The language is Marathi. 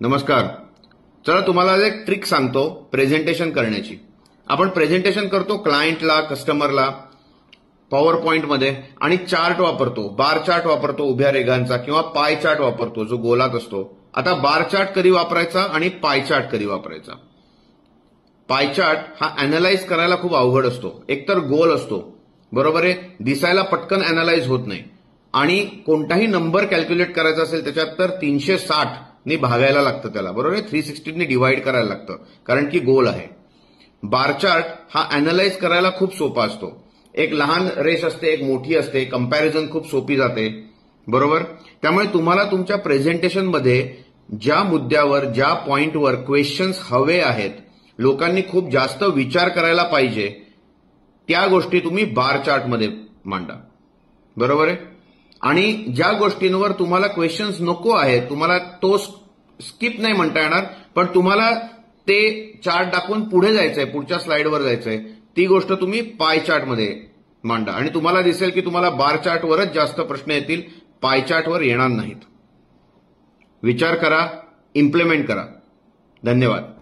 नमस्कार. चला तुम्हाला एक ट्रिक सांगतो प्रेझेंटेशन करण्याची. आपण प्रेझेंटेशन करतो क्लायंटला, कस्टमरला पॉवर पॉइंटमध्ये आणि चार्ट वापरतो, बार चार्ट वापरतो उभ्या रेघांचा किंवा पाय चार्ट वापरतो जो गोलात असतो. आता बार चार्ट कधी वापरायचा आणि पाय चार्ट कधी वापरायचा. पाय चार्ट हा अॅनालाइज करायला खूप अवघड असतो. एकतर गोल असतो, बरोबर आहे, दिसायला पटकन अॅनालाइज होत नाही आणि कोणताही नंबर कॅल्क्युलेट करायचा असेल त्याच्यात तर 360 ने भागायला लागतं त्याला, बरोबर आहे, 360 ने डिवाइड करायला लागतं कारण की गोल आहे. बार चार्ट हा अॅनालाइज करायला खूप सोपा असतो. एक लहान रेष असते, एक मोठी असते, कंपॅरिझन खूप सोपी जाते, बरोबर. त्यामुळे तुम्हाला तुमच्या प्रेझेंटेशनमध्ये ज्या मुद्द्यावर, ज्या पॉइंटवर क्वेश्चन्स हवे आहेत, लोकांनी खूप जास्त विचार करायला पाहिजे, त्या गोष्टी तुम्ही बार चार्टमध्ये मांडा, बरोबर आहे. आणि ज्या गोष्टींवर तुम्हाला क्वेश्चन्स नको आहेत, तुम्हाला तो स्किप नाही म्हणता येणार, पण तुम्हाला ते चार्ट दाखवून पुढे जायचंय, पुढच्या स्लाइडवर जायचंय, ती गोष्ट तुम्ही पाय चार्टमध्ये मांडा आणि तुम्हाला दिसेल की तुम्हाला बार चार्टवरच जास्त प्रश्न येतील, पाय चार्टवर येणार नाहीत. विचार करा, इम्प्लिमेंट करा. धन्यवाद.